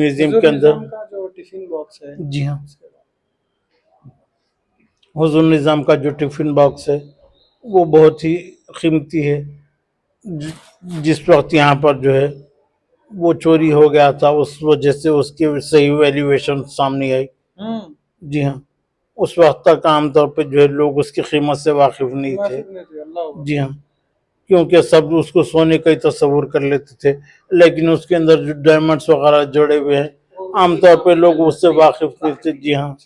Museum हुजूर के अंदर। निजाम का जो टिफिन बॉक्स है, जी हाँ, उसके बाद हुजूर निज़ाम का जो टिफ़िन बॉक्स है वो बहुत ही कीमती है। जिस वक्त यहाँ पर जो है वो चोरी हो गया था, उस वजह से उसकी सही वैल्यूएशन सामने आई। जी हाँ, उस वक्त तक आमतौर पे जो है लोग उसकी कीमत से वाकिफ नहीं थे। वाकिफ नहीं थे। अल्लाह जी हाँ, क्योंकि सब उसको सोने का ही तस्वुर कर लेते थे, लेकिन उसके अंदर जो डायमंड्स वगैरह जड़े हुए हैं आमतौर पे लोग उससे वाकिफ नहीं थे। जी हाँ,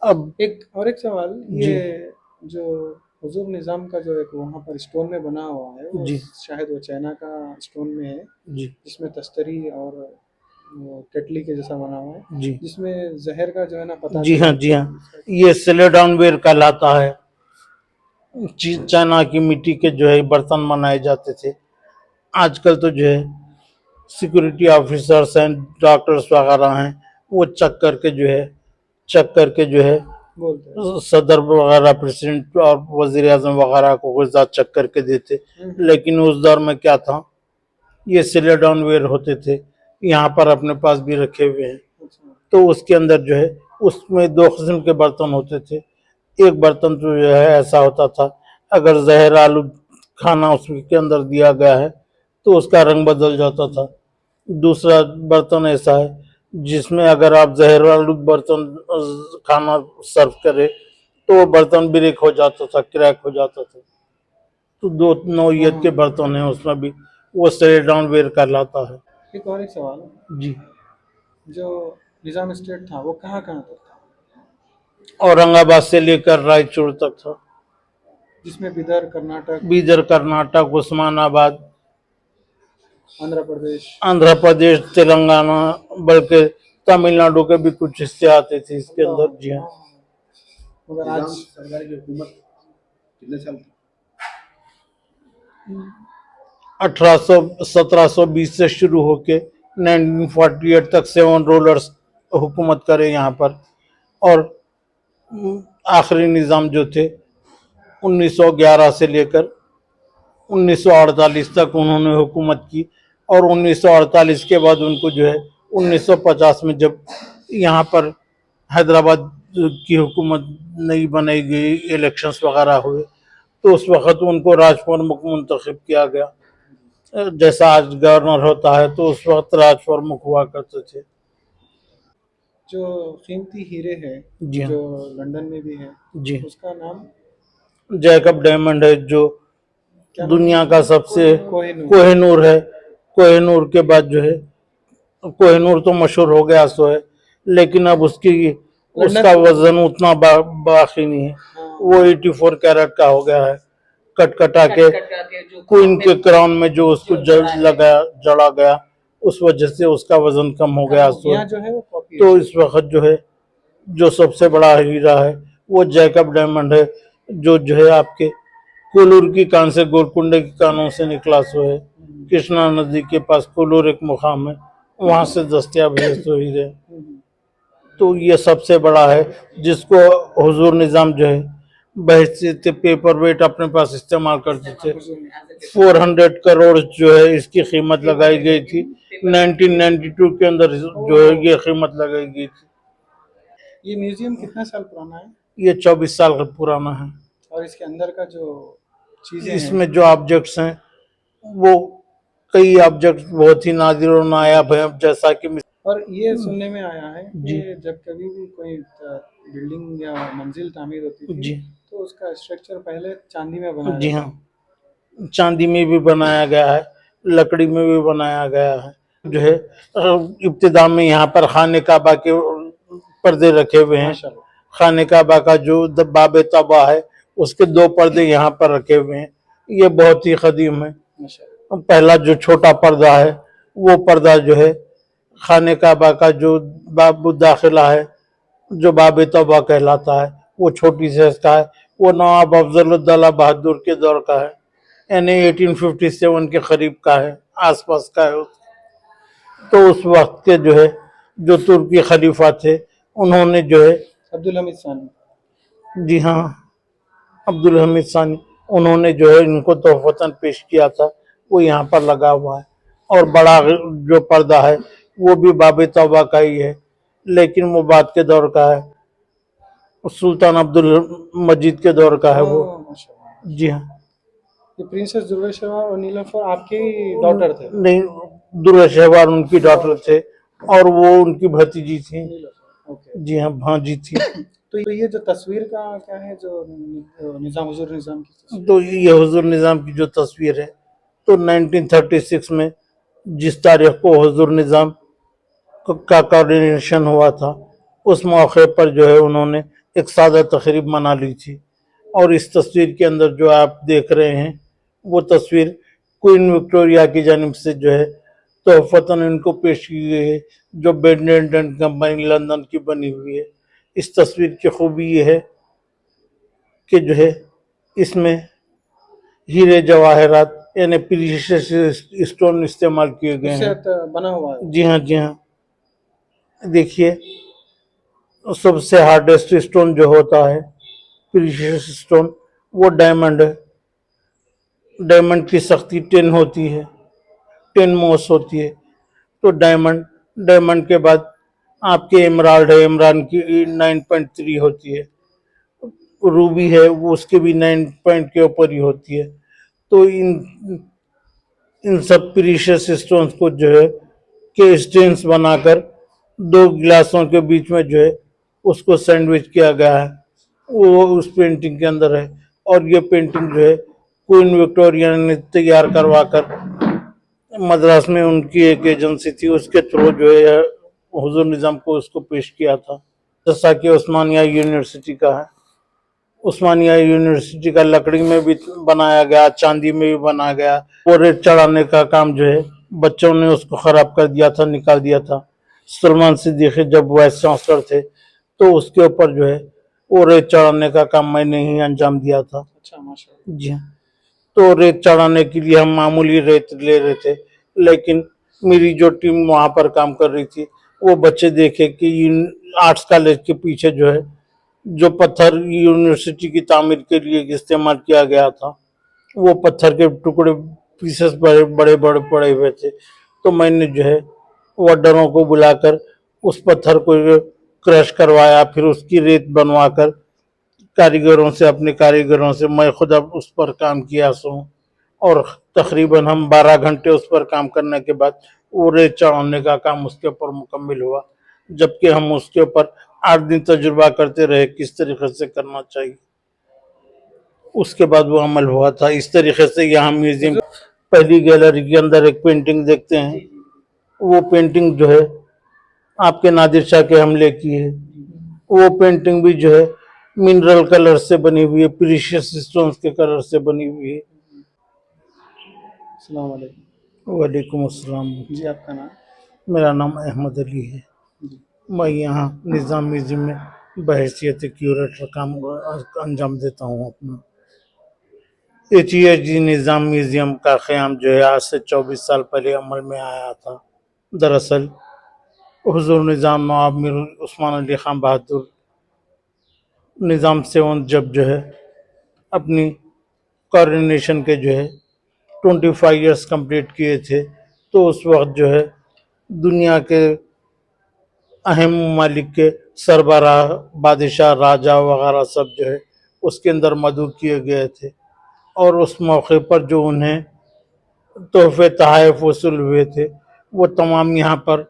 अब एक सवाल, जी ये जो हुजूर निजाम का जो एक वहाँ पर स्टोन में बना हुआ है, वो जी शायद वो चाइना का स्टोन में है, जी जिसमें तस्तरी और वो केटली के जैसा बना हुआ है, जी जिसमें जहर का जो है ना पता जी चला हाँ जी हाँ, ये सिलेडॉनवेयर कहलाता है। चाइना की मिट्टी के जो है बर्तन बनाए जाते थे। आजकल तो जो है सिक्योरिटी ऑफिसर्स हैं, डॉक्टर्स वगैरह हैं, वो चेक करके जो है बोलते हैं। सदर वगैरह, प्रेसिडेंट और वजीर आजम वगैरह को गुजा चेक करके देते। लेकिन उस दौर में क्या था, ये सिलेडॉनवेयर होते थे, यहाँ पर अपने पास भी रखे हुए हैं। तो उसके अंदर जो है उसमें दो किस्म के बर्तन होते थे। एक बर्तन तो जो है ऐसा होता था, अगर जहर आलू खाना उसके अंदर दिया गया है तो उसका रंग बदल जाता था। दूसरा बर्तन ऐसा है जिसमें अगर आप जहर आलू बर्तन खाना सर्व करें तो वो बर्तन ब्रेक हो जाता था, क्रैक हो जाता था। तो दो नौइयत के बर्तन हैं उसमें भी, वो सिलेडॉनवेयर कहलाता है। एक सवाल, जी, जो निजाम स्टेट था वो कहाँ कहाँ तक था, औरंगाबाद से लेकर रायचूर तक था। जिसमें बीदर कर्नाटक, उस्मानाबाद, आंध्र आंध्र प्रदेश, तेलंगाना, बल्कि तमिलनाडु के भी कुछ हिस्से आते थे इसके अंदर। जी हाँ, मगर आज सरकार की हुकूमत कितने साल की? 1720 से शुरू होके 1948 तक 7 रूलर्स हुकूमत करे यहाँ पर। और आखिरी निज़ाम जो थे 1911 से लेकर 1948 तक उन्होंने हुकूमत की। और 1948 के बाद उनको जो है 1950 में जब यहाँ पर हैदराबाद की हुकूमत नई बनाई गई, इलेक्शंस वगैरह हुए, तो उस वक्त उनको राजप्रमुख मुंतखब किया गया। जैसा आज गवर्नर होता है तो उस वक्त राजप्रमुख हुआ करते थे। जो कीमती हीरे है जी हाँ, जो लंदन में भी है, जी, उसका नाम जैकब डायमंड है, जो क्या दुनिया का सबसे कोहिनूर। कोहिनूर है। कोहिनूर के बाद जो है, कोहिनूर तो मशहूर हो गया सो है, लेकिन अब उसका वजन उतना बाकी नहीं है। वो 84 कैरेट का हो गया है, कटा के क्वीन के क्राउन में जो उसको जड़ा गया, उस वजह से उसका वजन कम हो गया सो। यहाँ जो है वो कॉपी तो इस वक्त जो है जो सबसे बड़ा हीरा है वो जैकब डायमंड है, जो है आपके कोलूर की कान से, गोलकुंड की कानों से निकला सो है। कृष्णा नदी के पास कोलूर एक मुकाम है, वहां से दस्तयाब है सो हीरे। तो ये सबसे बड़ा है जिसको हुजूर निजाम जो है बहसीत पेपर वेट अपने पास इस्तेमाल करते थे। 400 करोड़ जो है इसकी कीमत लगाई गई थी। 1992 के अंदर जो है ये कीमत लगाई गई थी। ये म्यूजियम कितना साल पुराना है? ये 24 साल का पुराना है। और इसके अंदर का जो चीजें इसमें जो ऑब्जेक्ट्स हैं वो कई ऑब्जेक्ट बहुत ही नादिर और नायाब है, जैसा कि और ये सुनने में आया है कि जब कभी भी कोई बिल्डिंग या मंजिल तामीर होती थी जी तो उसका स्ट्रक्चर पहले चांदी में बनाया जी जाता हाँ, चांदी में भी बनाया गया है, लकड़ी में भी बनाया गया है। जो है इब्तिदा में यहाँ पर खाने काबा के पर्दे रखे हुए हैं। माशाल्लाह। खाने काबा का जो बाब तबा है उसके 2 पर्दे यहाँ पर रखे हुए हैं। ये बहुत ही कदीम है। माशाल्लाह। पहला जो छोटा पर्दा है वो पर्दा जो है खाने काबा का जो बाब दाखिला है, जो बाब तबा कहलाता है, वो छोटी साइज का है। वो नवाब अफजलुद्दौला बहादुर के दौर का है, यानी 1857 के करीब का है, आसपास का है। तो उस वक्त के जो है जो तुर्की खलीफा थे उन्होंने जो है अब्दुल हमीद सानी, जी हाँ, अब्दुल हमीद सानी, उन्होंने जो है इनको तोहफतन पेश किया था, वो यहाँ पर लगा हुआ है। और बड़ा जो पर्दा है وہ بھی باب توبہ کا ہی ہے، لیکن وہ بعد کے دور کا ہے، سلطان عبد المجید کے دور کا ہے وہ. ماشاء اللہ. جی ہاں. یہ پرنسس درویشوا اور نیلوفر آپ کے ڈاٹر تھے؟ نہیں، درہ شہوار ان کی ڈاٹر تھے اور وہ ان کی بھتیجی تھی. اوکے. جی ہاں، بھانجی تھی. تو یہ جو تصویر کا کیا ہے جو نظام حضور نظام کی تصویر؟ تو یہ حضور نظام کی جو تصویر ہے، تو 1936 میں جس تاریخ کو حضور نظام کا کوارڈینیشن ہوا تھا، اس موقع پر جو ہے انہوں نے ایک سادہ تقریب منا لی تھی. اور اس تصویر کے اندر جو آپ دیکھ رہے ہیں وہ تصویر کوئین وکٹوریہ کی جانب سے جو ہے تحفتاً ان کو پیش کی گئی ہے، جو بیڈنٹن کمپنی لندن کی بنی ہوئی ہے. اس تصویر کی خوبی یہ ہے کہ جو ہے اس میں ہیرے جواہرات یعنی پریشس اسٹون استعمال کیے گئے اس ہیں. سے بنا ہوا ہے؟ جی ہاں، جی ہاں. دیکھیے، سب سے ہارڈیسٹ اسٹون جو ہوتا ہے پریشس اسٹون وہ ڈائمنڈ ہے. ڈائمنڈ کی سختی 10 ہوتی ہے، 10 موس ہوتی ہے. تو ڈائمنڈ کے بعد آپ کے ایمرالڈ ہے، ایمران کی 9.3 ہوتی ہے. روبی ہے وہ اس کے بھی 9 پوائنٹ کے اوپر ہی ہوتی ہے. تو ان سب پریشس اسٹونز کو جو ہے کہ اسٹینس بنا کر 2 گلاسوں کے بیچ میں جو ہے اس کو سینڈوچ کیا گیا ہے، وہ اس پینٹنگ کے اندر ہے. اور یہ پینٹنگ جو ہے کوئین وکٹوریہ نے تیار کروا کر مدراس میں ان کی ایک ایجنسی تھی، اس کے تھرو جو ہے حضور نظام کو اس کو پیش کیا تھا. جیسا کہ عثمانیہ یونیورسٹی کا ہے، عثمانیہ یونیورسٹی کا لکڑی میں بھی بنایا گیا، چاندی میں بھی بنایا گیا. وہ ریت چڑھانے کا کام جو ہے بچوں نے اس کو خراب کر دیا تھا، نکال دیا تھا. سلمان صدیقی جب وائس چانسلر تھے تو اس کے اوپر جو ہے وہ ریت چڑھانے کا کام میں نے ہی انجام دیا تھا. اچھا، ماشاء اللہ. جی ہاں. تو ریت چڑھانے کے لیے ہم معمولی ریت لے رہے تھے، لیکن میری جو ٹیم وہاں پر کام کر رہی تھی وہ بچے دیکھے کہ آرٹس کالج کے پیچھے جو ہے جو پتھر یونیورسٹی کی تعمیر کے لیے استعمال کیا گیا تھا وہ پتھر کے ٹکڑے پیسز بڑے بڑے پڑے ہوئے تھے. تو میں نے جو ہے وڈروں کو بلا کر اس پتھر کو کرش کروایا، پھر اس کی ریت بنوا کر اپنے کاریگروں سے میں خود اب اس پر کام کیا سوں. اور تقریباً ہم 12 گھنٹے اس پر کام کرنے کے بعد وہ ریت چڑھانے کا کام اس کے اوپر مکمل ہوا، جبکہ ہم اس کے اوپر 8 دن تجربہ کرتے رہے کس طریقے سے کرنا چاہیے. اس کے بعد وہ عمل ہوا تھا. اس طریقے سے یہاں میوزیم پہلی گیلری کے اندر ایک پینٹنگ دیکھتے ہیں. وہ پینٹنگ جو ہے آپ کے نادر شاہ کے حملے کی ہے. وہ پینٹنگ بھی جو ہے منرل کلر سے بنی ہوئی ہے، پریشس اسٹونز کے کلر سے بنی ہوئی ہے. السلام علیکم. وعلیکم السلام. جی، آپ کا نام؟ میرا نام احمد علی ہے. جی. میں یہاں نظام میوزیم میں بحیثیت کیوریٹر کام انجام دیتا ہوں اپنا. HEHG نظام میوزیم کا قیام جو ہے آج سے 24 سال پہلے عمل میں آیا تھا. دراصل حضور نظام نواب میر عثمان علی خان بہادر نظام 7 جب جو ہے اپنی کوارڈینیشن کے جو ہے 25 ایئرس کمپلیٹ کیے تھے، تو اس وقت جو ہے دنیا کے اہم ممالک کے سربراہ، بادشاہ، راجہ وغیرہ سب جو ہے اس کے اندر مدعو کیے گئے تھے. اور اس موقع پر جو انہیں تحفے تحائف وصول ہوئے تھے وہ تمام یہاں پر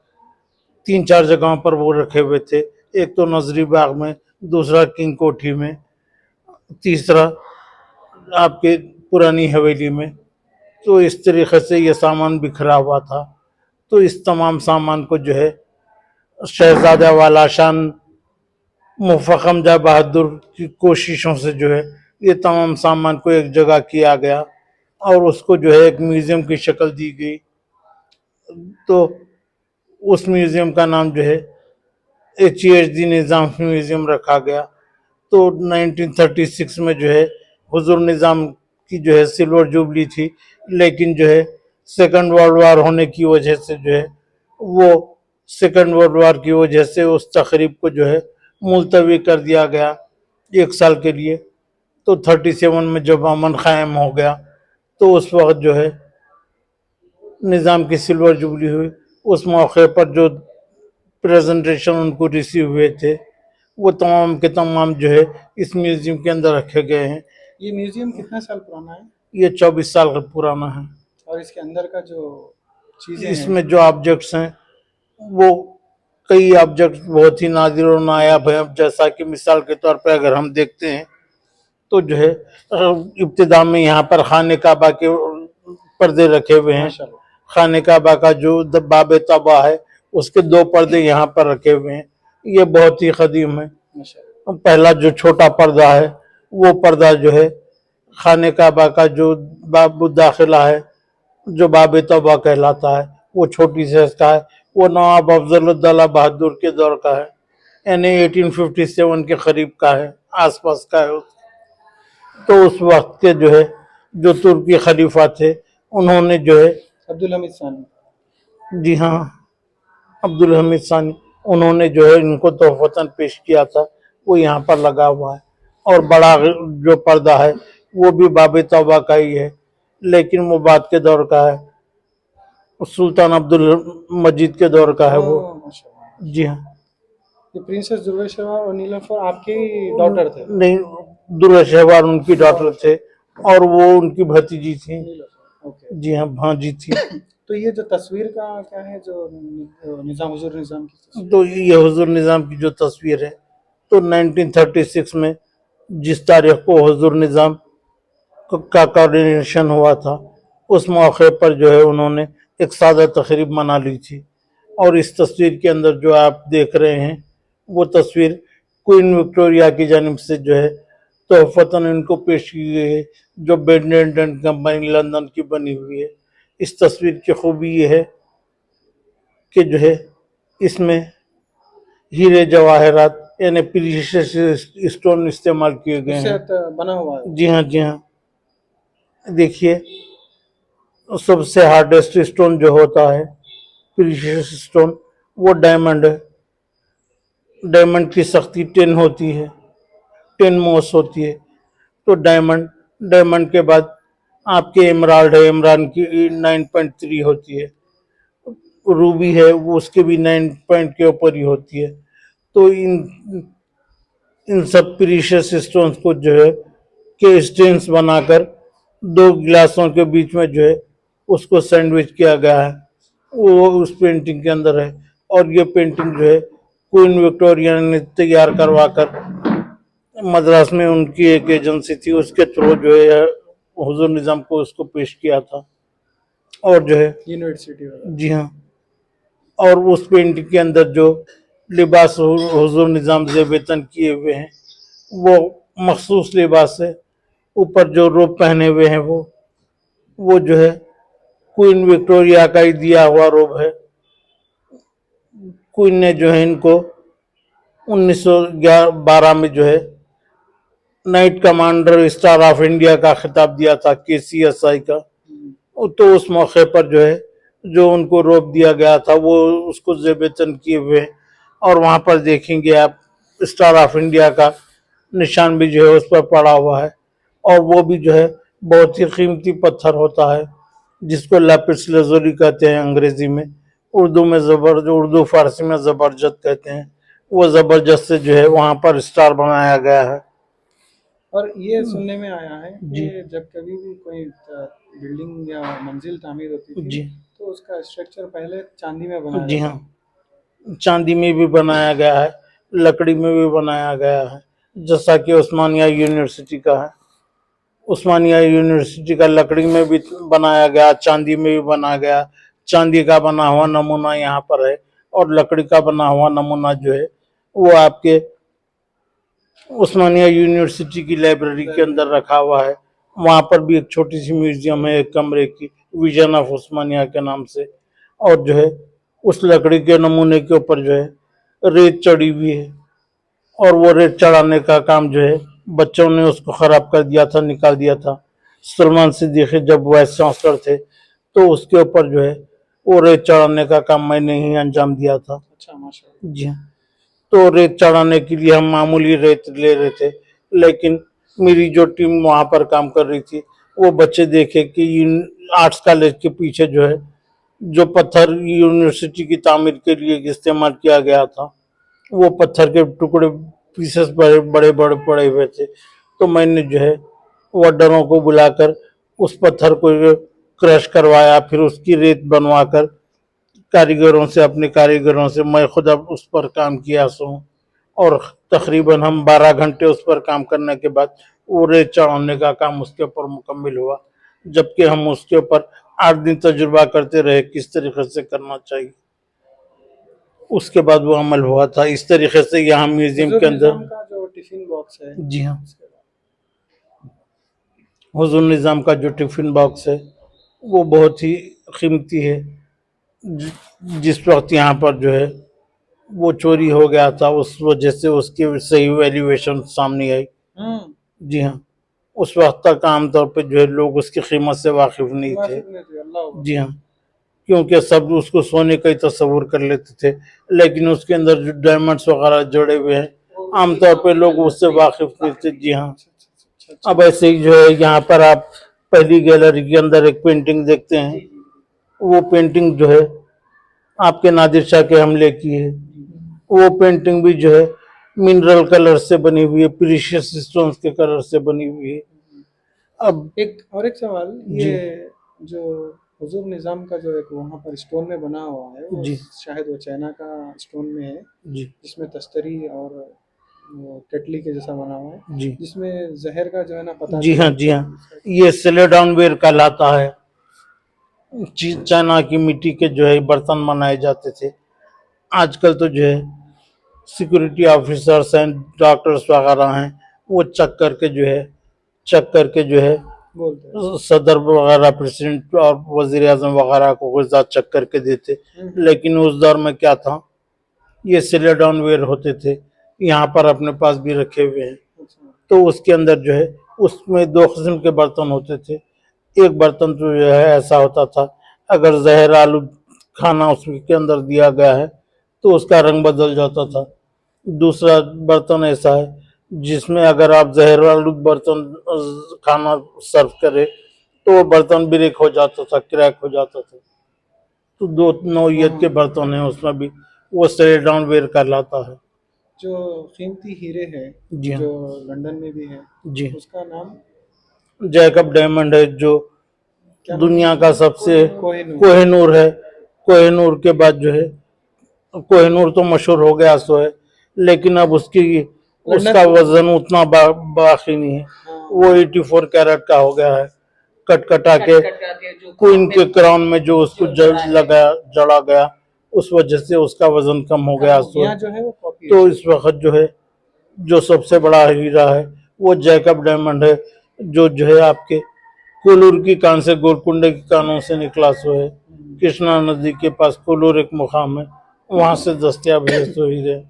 3-4 جگہوں پر وہ رکھے ہوئے تھے. ایک تو نظری باغ میں، دوسرا کنگ کوٹھی میں، تیسرا آپ کے پرانی حویلی میں. تو اس طریقے سے یہ سامان بکھرا ہوا تھا. تو اس تمام سامان کو جو ہے شہزادہ والا شان مفخم جاں بہادر کی کوششوں سے جو ہے یہ تمام سامان کو ایک جگہ کیا گیا اور اس کو جو ہے ایک میوزیم کی شکل دی گئی. تو اس میوزیم کا نام جو ہے HEHG نظام میوزیم رکھا گیا. تو 1936 میں جو ہے حضور نظام کی جو ہے سلور جوبلی تھی، لیکن جو ہے سیکنڈ ورلڈ وار ہونے کی وجہ سے جو ہے وہ سیکنڈ ورلڈ وار کی وجہ سے اس تقریب کو جو ہے ملتوی کر دیا گیا 1 سال کے لیے. تو 37 میں جب امن قائم ہو گیا تو اس وقت جو ہے نظام کی سلور جوبلی ہوئی. उस मौके पर जो प्रेजेंटेशन उनको रिसीव हुए थे वो तमाम के तमाम जो है इस म्यूजियम के अंदर रखे गए हैं। ये म्यूजियम कितना साल पुराना है ये 24 साल का पुराना है। और इसके अंदर का जो चीजें हैं इसमें जो ऑब्जेक्ट्स हैं वो कई ऑब्जेक्ट बहुत ही नादिर और नायाब हैं। जैसा कि मिसाल के तौर पर अगर हम देखते हैं तो जो है इब्तिदा में यहाँ पर खाने काबा के पर्दे रखे हुए हैं। माशाल्लाह खाने काबा का जो बाब तबा है उसके 2 पर्दे यहाँ पर रखे हुए हैं। ये बहुत ही कदीम है। माशाल्लाह पहला जो छोटा पर्दा है वो पर्दा जो है खाने काबा का जो बाब दाखिला है जो बाब तबा कहलाता है वो छोटी साइज का है। वो नवाब अफजलुद्दौला बहादुर के दौर का है, यानी 1857 के करीब का है, आसपास का है। तो उस वक्त के जो है जो तुर्की खलीफा थे उन्होंने जो है अब्दुल हमीद सानी जी हाँ अब्दुल हमीद सानी उन्होंने जो है इनको तोहफतन पेश किया था वो यहाँ पर लगा हुआ है। और बड़ा जो पर्दा है वो भी बाब तौबा का ही है, लेकिन वो बाद के दौर का है, सुल्तान अब्दुल मजीद के दौर का है वो। माशाल्लाह जी हाँ ये प्रिंसेस दुर्वेशवा और नीलमफर आपके डॉटर थे नहीं, दुर्गा शहवार उनकी डॉटर थे और वो उनकी भतीजी थी। ओके जी हाँ भांजी थी। तो ये जो तस्वीर का क्या है जो निजाम हुजूर निजाम की तस्वीर तो ये हुजूर निज़ाम की जो तस्वीर है तो 1936 में जिस तारीख को हुजूर निज़ाम का कोऑर्डिनेशन हुआ था उस मौके पर जो है उन्होंने एक सादा तकरीब मना ली थी। और इस तस्वीर के अंदर जो आप देख रहे हैं वो तस्वीर क्वीन विक्टोरिया की जानिब से जो है तोहफतन इनको पेश की गई है, जो बेंडेंट एंड कंपनी लंदन की बनी हुई है। इस तस्वीर की खूबी ये है कि जो है इसमें हीरे जवाहरात यानी प्रीशियस स्टोन इस्तेमाल किए गए उससे हैं। बना हुआ है जी हाँ जी हाँ, देखिए सबसे हार्डेस्ट स्टोन जो होता है प्रीशियस स्टोन वो डायमंड है। डायमंड की सख्ती 10 होती है, 10 मोस होती है। तो डायमंड डायमंड के बाद आपके एमराल्ड है, इमरान की 9.3 होती है। रूबी है वो उसके भी 9 पॉइंट के ऊपर ही होती है। तो इन सब प्रीशियस स्टोन्स को जो है के स्टेन्स बनाकर 2 गिलासों के बीच में जो है उसको सैंडविच किया गया है, वो उस पेंटिंग के अंदर है। और ये पेंटिंग जो है क्वीन विक्टोरिया ने तैयार करवा कर मद्रास में उनकी एक एजेंसी थी उसके थ्रू जो है हुजूर निज़ाम को उसको पेश किया था। और जो है यूनिवर्सिटी वाला जी हाँ, और उस पेंटिंग के अंदर जो लिबास हुजूर निज़ाम ज़ेब-ए-तन किए हुए हैं वो मखसूस लिबास है। ऊपर जो रोब पहने हुए हैं वो जो है क्वीन विक्टोरिया का ही दिया हुआ रोब है। क्वीन ने जो है इनको 1912 में जो है night commander star of India का खिताब दिया था KCSI का। तो उस मौके पर जो है जो उनको रोब दिया गया था वो उसको ज़ेब-ए-तन किए हुए हैं। और वहाँ पर देखेंगे आप स्टार ऑफ इंडिया का निशान भी जो है उस पर पड़ा हुआ है। और वो भी जो है बहुत ही कीमती पत्थर होता है जिसको लापिस लज़ूली कहते हैं अंग्रेजी में, उर्दू फारसी में ज़बरजद कहते हैं। वो ज़बरजद से जो है वहाँ पर स्टार बनाया गया है। और ये सुनने में आया है जी। कि जब कभी भी कोई बिल्डिंग या मंजिल तामीर होती थी जी तो उसका स्ट्रक्चर पहले चांदी में बनाया जी जाता हाँ, चांदी में भी बनाया गया है, लकड़ी में भी बनाया गया है। जैसा कि उस्मानिया यूनिवर्सिटी का है, उस्मानिया यूनिवर्सिटी का लकड़ी में भी बनाया गया, चांदी में भी बनाया गया। चांदी का बना हुआ नमूना यहाँ पर है और लकड़ी का बना हुआ नमूना जो है वो आपके उस्मानिया यूनिवर्सिटी की लाइब्रेरी के अंदर रखा हुआ है। वहाँ पर भी एक छोटी सी म्यूजियम है एक कमरे की, विजन ऑफ उस्मानिया के नाम से। और जो है उस लकड़ी के नमूने के ऊपर जो है रेत चढ़ी हुई है और वो रेत चढ़ाने का काम जो है बच्चों ने उसको खराब कर दिया था, निकाल दिया था। सलमान सिद्दीकी जब वाइस चांसलर थे तो उसके ऊपर जो है वो रेत चढ़ाने का काम मैंने ही अंजाम दिया था। अच्छा माशाल्लाह जी हाँ, तो रेत चढ़ाने के लिए हम मामूली रेत ले रहे थे, लेकिन मेरी जो टीम वहाँ पर काम कर रही थी वो बच्चे देखे कि इन आर्ट्स कॉलेज के पीछे जो है जो पत्थर यूनिवर्सिटी की तामीर के लिए इस्तेमाल किया गया था, वो पत्थर के टुकड़े पीसेस बड़े बड़े बड़े पड़े हुए थे। तो मैंने जो है वर्डरों को बुलाकर उस पत्थर को क्रश करवाया, फिर उसकी रेत बनवाकर कारीगरों से, अपने कारीगरों से मैं खुद अब उस पर काम किया सो। और तकरीबन हम 12 घंटे उस पर काम करने के बाद वो रेत चढ़ाने का काम उसके ऊपर मुकम्मल हुआ, जबकि हम उसके ऊपर 8 दिन तजुर्बा करते रहे किस तरीके से करना चाहिए। उसके बाद वो अमल हुआ था। इस तरीके से यहाँ म्यूजियम हुजूर के अंदर, निजाम का जो टिफिन बॉक्स है, जी हाँ, उसके बारे हुजूर निज़ाम का जो टिफिन बॉक्स है वो बहुत ही कीमती है। जिस वक्त यहाँ पर जो है वो चोरी हो गया था, उस वजह से उसकी सही वैल्यूएशन सामने आई। में जी हाँ, उस वक्त तक आमतौर पे जो है लोग उसकी कीमत से वाकिफ नहीं थे। वाकिफ नहीं थे, अल्लाह जी हाँ, क्योंकि सब उसको सोने का ही तस्वुर कर लेते थे, लेकिन उसके अंदर जो डायमंड्स वगैरह जुड़े हुए हैं आमतौर पे लोग उससे वाकिफ नहीं थे। जी हाँ, अच्छा। अब ऐसे ही जो है यहाँ पर आप पहली गैलरी के अंदर एक पेंटिंग देखते हैं। वो पेंटिंग जो है आपके नादिर शाह के हमले की है। वो पेंटिंग भी जो है मिनरल कलर से बनी हुई है, प्रीशियस स्टोन्स के कलर से बनी हुई है। अब एक सवाल, ये जो हुजूर निजाम का जो एक वहाँ पर स्टोन में बना हुआ है, वो जी शायद वो चाइना का स्टोन में है, जी जिसमें तस्तरी और वो केटली के जैसा बना हुआ है, जी जिसमें जहर का जो है ना पता जी चला। हाँ जी हाँ, ये सेलेडाउनवेयर कहलाता है। चाइना की मिट्टी के जो है बर्तन बनाए जाते थे। आजकल तो जो है सिक्योरिटी ऑफिसर्स हैं, डॉक्टर्स वगैरह हैं, वो चेक करके जो है बोलते हैं। सदर वगैरह, प्रेसिडेंट और वजीर आजम वगैरह को गुजार चेक करके देते। लेकिन उस दौर में क्या था, ये सिलेडाउनवेयर होते थे, यहाँ पर अपने पास भी रखे हुए हैं। अच्छा। तो उसके अंदर जो है उसमें 2 किस्म के बर्तन होते थे। एक बर्तन तो जो है ऐसा होता था, अगर जहर आलू खाना उसके अंदर दिया गया है तो उसका रंग बदल जाता था। दूसरा बर्तन ऐसा है जिसमें अगर आप जहर आलू बर्तन खाना सर्व करें तो वो बर्तन ब्रेक हो जाता था, क्रैक हो जाता था। तो 2 नौइयत के बर्तन हैं उसमें भी, वो सेलेडाउनवेयर कहलाता है। जो कीमती हीरे है जी हाँ जो लंदन में भी है, जी, उसका नाम जैकब डायमंड है जो क्या नाम दुनिया है? का सबसे कोहिनूर। कोहिनूर है। कोहिनूर के बाद जो है, कोहिनूर तो मशहूर हो गया सो है, लेकिन अब उसका वजन उतना बाकी नहीं है। हाँ। वो 84 कैरेट का हो गया है, कटा के क्वीन के क्राउन में जो उसको जड़ा गया, उस वजह से उसका वजन कम हो गया सो यहाँ है। जो है वो कॉपी तो इस वक्त जो है जो सबसे बड़ा हीरा है वो जैकब डायमंड है, जो है आपके कोलूर की कान से, गोलकुंडे की कानों से निकला सो है। कृष्णा नदी के पास कोलूर एक मुकाम है, वहां से दस्तयाब है सो हीरे।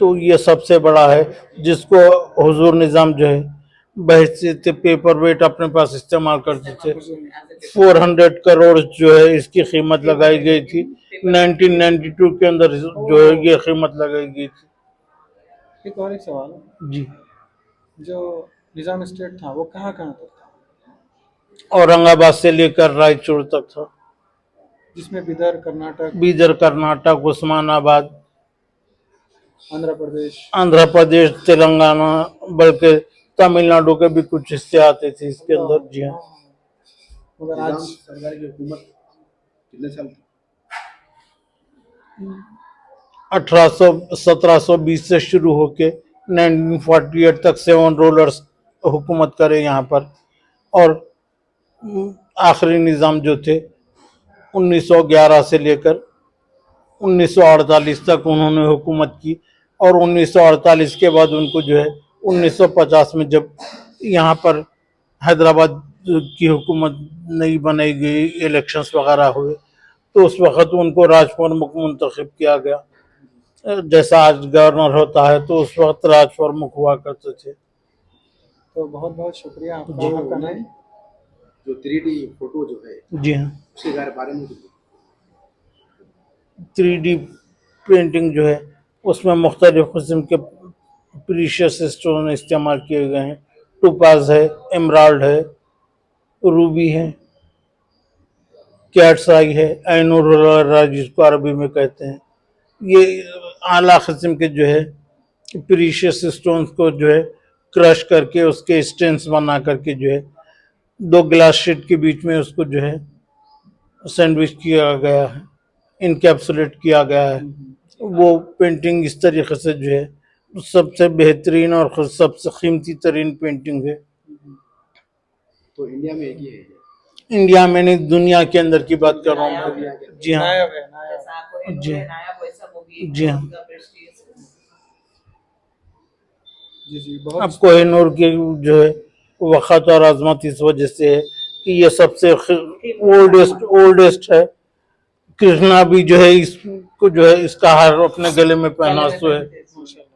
तो ये सबसे बड़ा है जिसको हुजूर निजाम जो है बहसीत पेपर वेट अपने पास इस्तेमाल करते थे। 400 करोड़ जो है इसकी कीमत लगाई गई थी। 1992 के अंदर जो है ये कीमत लगाई गई थी। एक और एक सवाल, जी, जो निजाम स्टेट था वो कहाँ कहाँ तक था, औरंगाबाद से लेकर रायचूर तक था। जिसमें बिदर कर्नाटक, बीदर कर्नाटक, उस्मानाबाद, आंध्र आंध्र प्रदेश। प्रदेश, तेलंगाना, बल्कि तमिलनाडु के भी कुछ हिस्से आते थे इसके अंदर। जी हाँ, मगर निजाम आज सरकार की हुकूमत कितने साल थी? 1720 से शुरू होके 1948 तक 7 रूलर्स हुकूमत करे यहाँ पर। और आखिरी निज़ाम जो थे 1911 से लेकर 1948 तक उन्होंने हुकूमत की। और 1948 के बाद उनको जो है 1950 में जब यहाँ पर हैदराबाद की हुकूमत नई बनाई गई, इलेक्शंस वगैरह हुए, तो उस वक्त उनको राज प्रमुख मुंतखब किया गया। जैसा आज गवर्नर होता है तो उस वक्त राज प्रमुख हुआ करते थे। तो बहुत बहुत शुक्रिया आपका। जी। आपका नाम? जो 3D फोटो जो है जी हाँ, उसके बारे में कुछ 3D पेंटिंग जो है उसमें मुख्तलिफ किस्म के प्रीशियस स्टोन इस्तेमाल किए गए हैं। टोपाज है, एमराल्ड है, रूबी है, कैट्स आई है, ऐनुर जिसको अरबी में कहते हैं। ये आला किस्म के जो है प्रीशियस स्टोन्स को जो है क्रश करके उसके स्टेन्स बना करके जो है 2 ग्लास शीट के बीच में उसको जो है सैंडविच किया गया है, इनकैप्सुलेट किया गया है। वो पेंटिंग इस तरीके से जो है सबसे बेहतरीन और सबसे कीमती तरीन पेंटिंग है। तो इंडिया में एक ही है ये। इंडिया में नहीं, दुनिया के अंदर की बात कर रहा हूँ मैं। जी हाँ, नायाब है, नायाब है। जैसा कोहिनूर जी। है, नायाब वैसा वो भी एक जी हाँ। उनका प्रेस्टीज है। जी जी, बहुत अब कोहिनूर की जो है वक़्त और अजमत इस वजह से है कि ये सबसे ओल्डेस्ट है। कृष्णा भी जो है इसको जो है इसका हार अपने गले में पहना गले में हुआ है। पहनते थे। माशाल्लाह।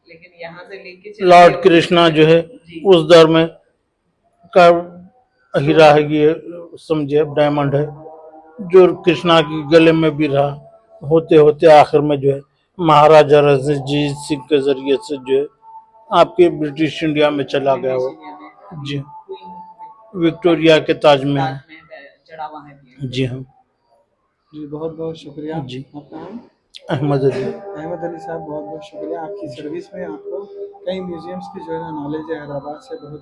लेकिन यहाँ से लेके चले लॉर्ड गए कृष्णा जो है जी। उस दौर में का हीरा है, ये समझे डायमंड है जो कृष्णा के गले में भी रहा। होते होते आखिर में जो है महाराजा रंजीत सिंह के जरिए से जो है आपके ब्रिटिश इंडिया में चला गया वो। जी क्वीन विक्टोरिया के ताज में है। ताज में चढ़ा हुआ है। जी हाँ, जी, बहुत बहुत शुक्रिया। जी। आपका नाम? अहमद अली। अहमद अली साहब, बहुत बहुत शुक्रिया। आपकी सर्विस में आपको कई म्यूजियम्स की जो है ना नॉलेज है, हैदराबाद से बहुत ही